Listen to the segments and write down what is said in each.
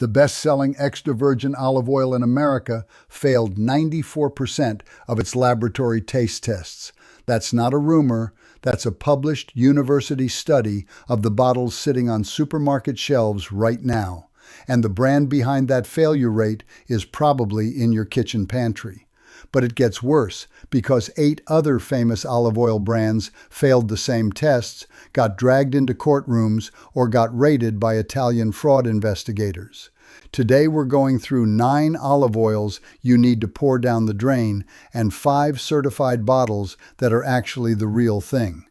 The best-selling extra virgin olive oil in America failed 94% of its laboratory taste tests. That's not a rumor, that's a published university study of the bottles sitting on supermarket shelves right now. And the brand behind that failure rate is probably in your kitchen pantry. But it gets worse because 8 other famous olive oil brands failed the same tests, got dragged into courtrooms, or got raided by Italian fraud investigators. Today we're going through 9 olive oils you need to pour down the drain and 5 certified bottles that are actually the real thing.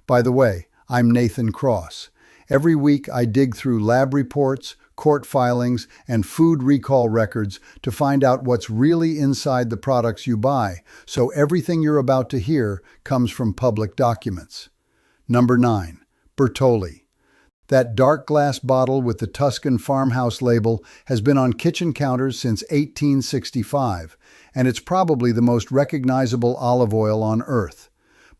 By the way, I'm Nathan Cross. Every week I dig through lab reports, court filings, and food recall records to find out what's really inside the products you buy, so everything you're about to hear comes from public documents. Number 9. Bertolli. That dark glass bottle with the Tuscan farmhouse label has been on kitchen counters since 1865, and it's probably the most recognizable olive oil on earth.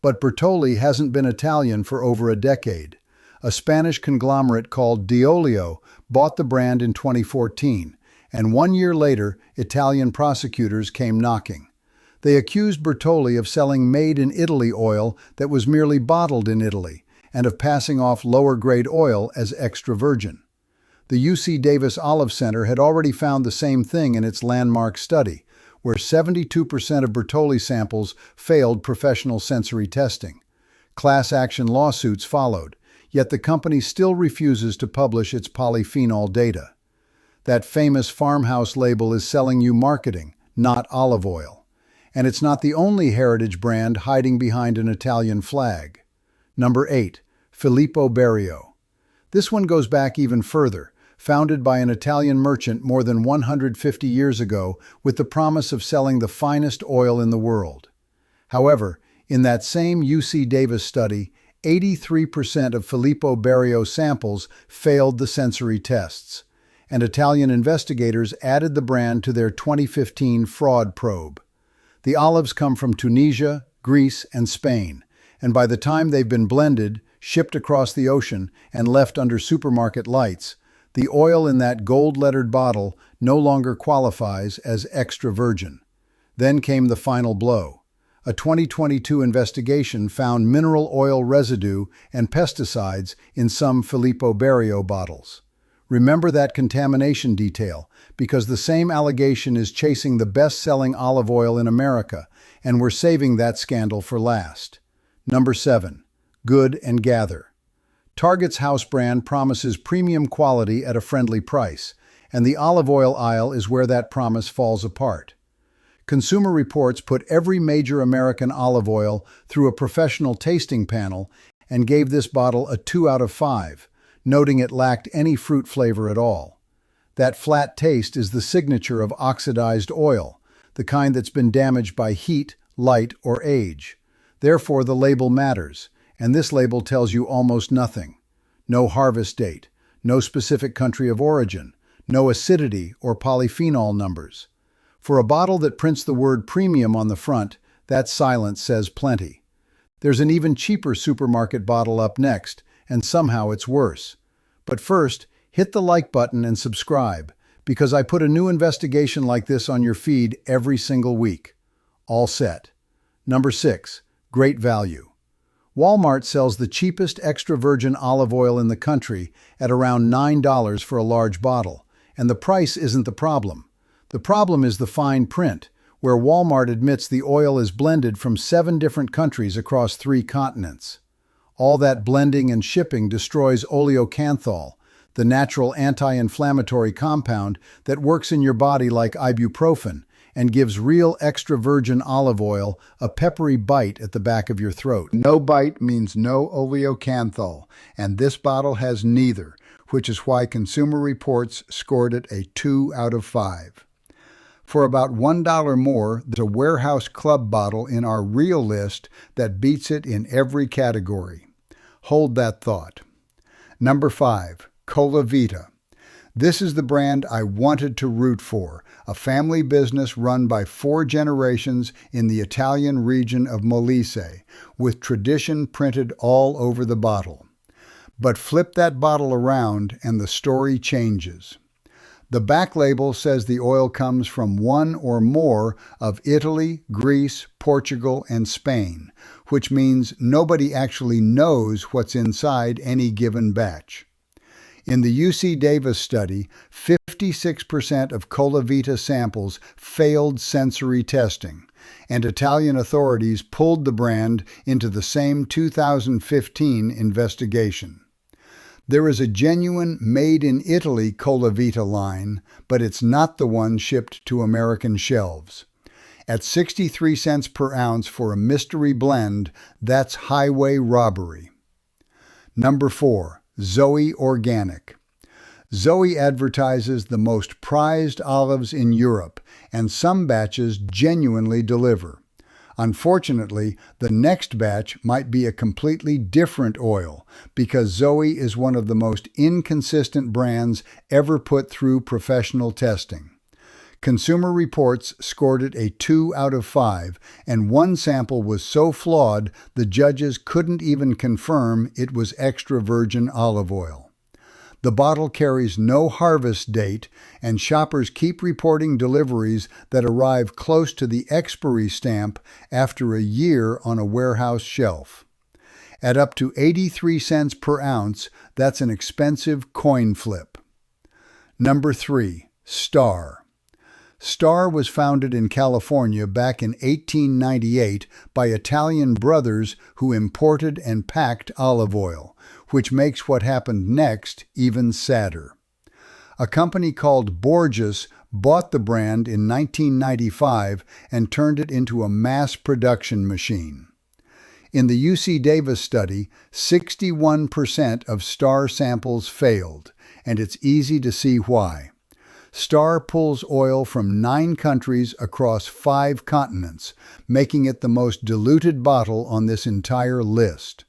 But Bertolli hasn't been Italian for over a decade. A Spanish conglomerate called D'Olio bought the brand in 2014, and 1 year later, Italian prosecutors came knocking. They accused Bertolli of selling made-in-Italy oil that was merely bottled in Italy, and of passing off lower-grade oil as extra virgin. The UC Davis Olive Center had already found the same thing in its landmark study, where 72% of Bertolli samples failed professional sensory testing. Class action lawsuits followed, yet the company still refuses to publish its polyphenol data. That famous farmhouse label is selling you marketing, not olive oil. And it's not the only heritage brand hiding behind an Italian flag. Number 8. Filippo Berio. This one goes back even further, founded by an Italian merchant more than 150 years ago with the promise of selling the finest oil in the world. However, in that same UC Davis study, 83% of Filippo Berio samples failed the sensory tests, and Italian investigators added the brand to their 2015 fraud probe. The olives come from Tunisia, Greece, and Spain, and by the time they've been blended, shipped across the ocean, and left under supermarket lights, the oil in that gold-lettered bottle no longer qualifies as extra virgin. Then came the final blow. A 2022 investigation found mineral oil residue and pesticides in some Filippo Berio bottles. Remember that contamination detail, because the same allegation is chasing the best-selling olive oil in America, and we're saving that scandal for last. Number 7. Good and Gather. Target's house brand promises premium quality at a friendly price, and the olive oil aisle is where that promise falls apart. Consumer Reports put every major American olive oil through a professional tasting panel and gave this bottle a 2 out of 5, noting it lacked any fruit flavor at all. That flat taste is the signature of oxidized oil, the kind that's been damaged by heat, light, or age. Therefore, the label matters, and this label tells you almost nothing. No harvest date, no specific country of origin, no acidity or polyphenol numbers. For a bottle that prints the word premium on the front, that silence says plenty. There's an even cheaper supermarket bottle up next, and somehow it's worse. But first, hit the like button and subscribe, because I put a new investigation like this on your feed every single week. All set. Number 6. Great value. Walmart sells the cheapest extra virgin olive oil in the country at around $9 for a large bottle, and the price isn't the problem. The problem is the fine print, where Walmart admits the oil is blended from 7 different countries across 3 continents. All that blending and shipping destroys oleocanthal, the natural anti-inflammatory compound that works in your body like ibuprofen and gives real extra virgin olive oil a peppery bite at the back of your throat. No bite means no oleocanthal, and this bottle has neither, which is why Consumer Reports scored it a 2 out of 5. For about $1 more, there's a Warehouse Club bottle in our real list that beats it in every category. Hold that thought. Number 5. Colavita. This is the brand I wanted to root for, a family business run by 4 generations in the Italian region of Molise, with tradition printed all over the bottle. But flip that bottle around and the story changes. The back label says the oil comes from one or more of Italy, Greece, Portugal, and Spain, which means nobody actually knows what's inside any given batch. In the UC Davis study, 56% of Colavita samples failed sensory testing, and Italian authorities pulled the brand into the same 2015 investigation. There is a genuine made-in-Italy Colavita line, but it's not the one shipped to American shelves. At 63 cents per ounce for a mystery blend, that's highway robbery. Number 4. Zoe Organic. Zoe advertises the most prized olives in Europe, and some batches genuinely deliver. Unfortunately, the next batch might be a completely different oil because Zoe is one of the most inconsistent brands ever put through professional testing. Consumer Reports scored it a 2 out of 5, and one sample was so flawed the judges couldn't even confirm it was extra virgin olive oil. The bottle carries no harvest date, and shoppers keep reporting deliveries that arrive close to the expiry stamp after a year on a warehouse shelf. At up to 83 cents per ounce, that's an expensive coin flip. Number 3. Star. Star was founded in California back in 1898 by Italian brothers who imported and packed olive oil, which makes what happened next even sadder. A company called Borges bought the brand in 1995 and turned it into a mass production machine. In the UC Davis study, 61% of Star samples failed, and it's easy to see why. Star pulls oil from 9 countries across 5 continents, making it the most diluted bottle on this entire list.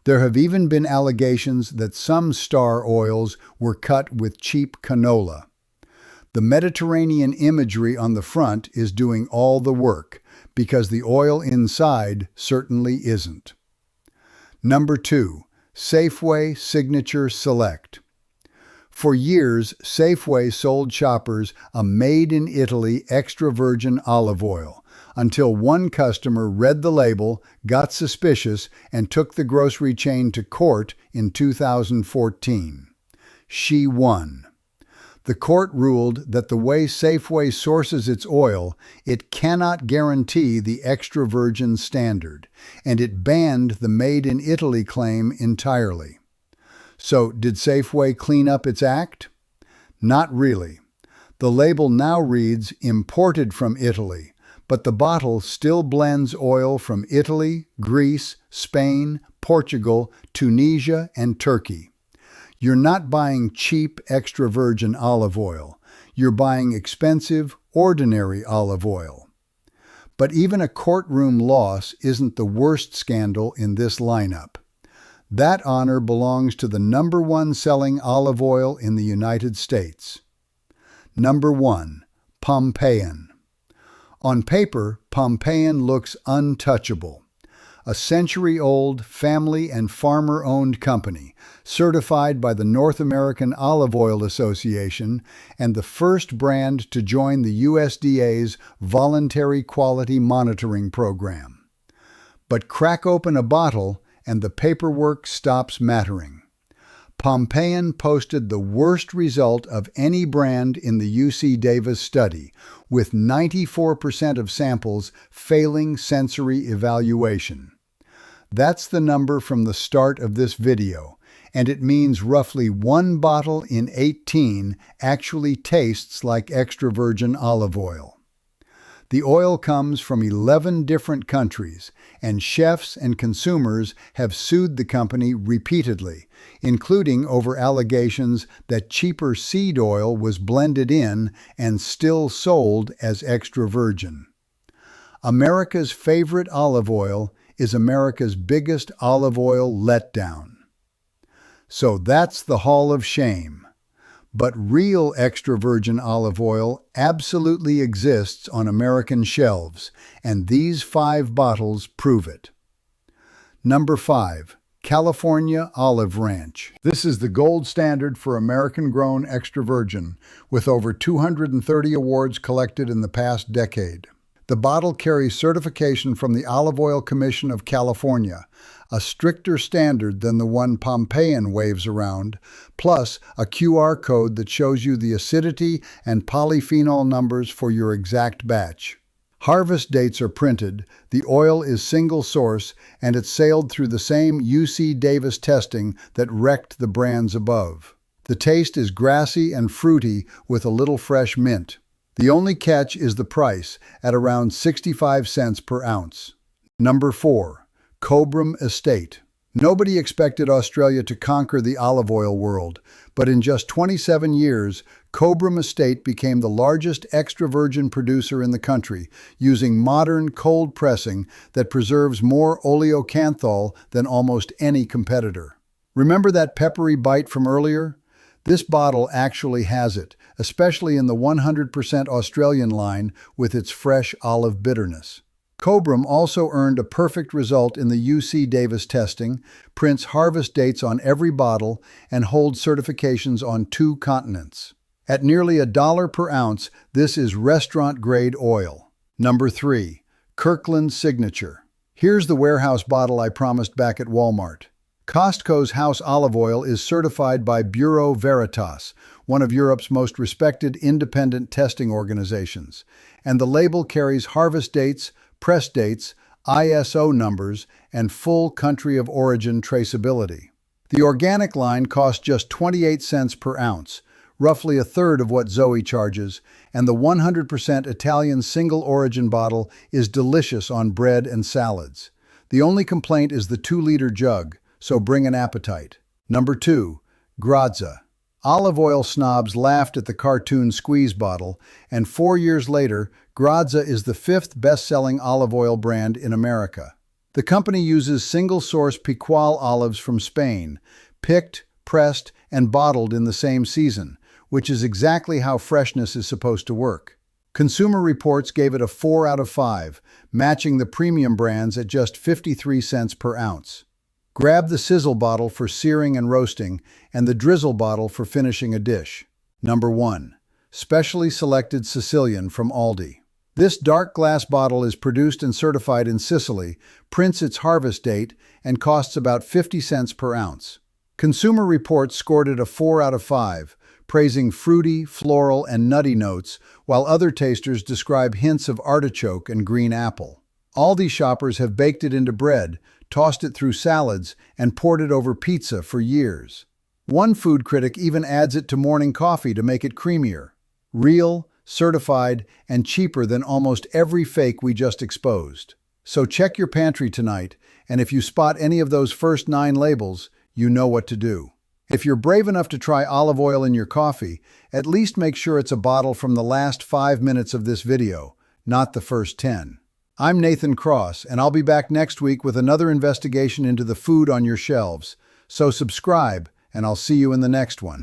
There have even been allegations that some Star oils were cut with cheap canola. The Mediterranean imagery on the front is doing all the work, because the oil inside certainly isn't. Number 2. Safeway Signature Select. For years, Safeway sold shoppers a made-in-Italy extra virgin olive oil, until one customer read the label, got suspicious, and took the grocery chain to court in 2014. She won. The court ruled that the way Safeway sources its oil, it cannot guarantee the extra virgin standard, and it banned the made-in-Italy claim entirely. So, did Safeway clean up its act? Not really. The label now reads "imported from Italy," but the bottle still blends oil from Italy, Greece, Spain, Portugal, Tunisia, and Turkey. You're not buying cheap extra virgin olive oil. You're buying expensive, ordinary olive oil. But even a courtroom loss isn't the worst scandal in this lineup. That honor belongs to the number 1 selling olive oil in the United States. Number 1. Pompeian. On paper, Pompeian looks untouchable. A century-old family and farmer-owned company, certified by the North American Olive Oil Association, and the first brand to join the USDA's Voluntary Quality Monitoring Program. But crack open a bottle, and the paperwork stops mattering. Pompeian posted the worst result of any brand in the UC Davis study, with 94% of samples failing sensory evaluation. That's the number from the start of this video, and it means roughly 1 bottle in 18 actually tastes like extra virgin olive oil. The oil comes from 11 different countries, and chefs and consumers have sued the company repeatedly, including over allegations that cheaper seed oil was blended in and still sold as extra virgin. America's favorite olive oil is America's biggest olive oil letdown. So that's the Hall of Shame. But real extra virgin olive oil absolutely exists on American shelves, and these 5 bottles prove it. Number 5. California Olive Ranch. This is the gold standard for American-grown extra virgin, with over 230 awards collected in the past decade. The bottle carries certification from the Olive Oil Commission of California, a stricter standard than the one Pompeian waves around, plus a QR code that shows you the acidity and polyphenol numbers for your exact batch. Harvest dates are printed, the oil is single source, and it's sailed through the same UC Davis testing that wrecked the brands above. The taste is grassy and fruity with a little fresh mint. The only catch is the price, at around 65 cents per ounce. Number 4. Cobram Estate. Nobody expected Australia to conquer the olive oil world, but in just 27 years, Cobram Estate became the largest extra virgin producer in the country, using modern cold pressing that preserves more oleocanthal than almost any competitor. Remember that peppery bite from earlier? This bottle actually has it, especially in the 100% Australian line with its fresh olive bitterness. Cobram also earned a perfect result in the UC Davis testing, prints harvest dates on every bottle, and holds certifications on 2 continents. At nearly $1 per ounce, this is restaurant-grade oil. Number 3. Kirkland Signature. Here's the warehouse bottle I promised back at Walmart. Costco's house olive oil is certified by Bureau Veritas, one of Europe's most respected independent testing organizations, and the label carries harvest dates, press dates, ISO numbers, and full country of origin traceability. The organic line costs just 28 cents per ounce, roughly a third of what Zoe charges, and the 100% Italian single origin bottle is delicious on bread and salads. The only complaint is the 2-liter jug, so bring an appetite. Number 2. Graza. Olive oil snobs laughed at the cartoon squeeze bottle, and 4 years later, Graza is the 5th best-selling olive oil brand in America. The company uses single-source Picual olives from Spain, picked, pressed, and bottled in the same season, which is exactly how freshness is supposed to work. Consumer Reports gave it a 4 out of 5, matching the premium brands at just 53 cents per ounce. Grab the sizzle bottle for searing and roasting, and the drizzle bottle for finishing a dish. Number 1. Specially selected Sicilian from Aldi. This dark glass bottle is produced and certified in Sicily, prints its harvest date, and costs about 50 cents per ounce. Consumer Reports scored it a 4 out of 5, praising fruity, floral, and nutty notes, while other tasters describe hints of artichoke and green apple. Aldi shoppers have baked it into bread, tossed it through salads, and poured it over pizza for years. One food critic even adds it to morning coffee to make it creamier. Real, certified, and cheaper than almost every fake we just exposed. So check your pantry tonight, and if you spot any of those first 9 labels, you know what to do. If you're brave enough to try olive oil in your coffee, at least make sure it's a bottle from the last 5 minutes of this video, not the first 10. I'm Nathan Cross, and I'll be back next week with another investigation into the food on your shelves. So subscribe, and I'll see you in the next one.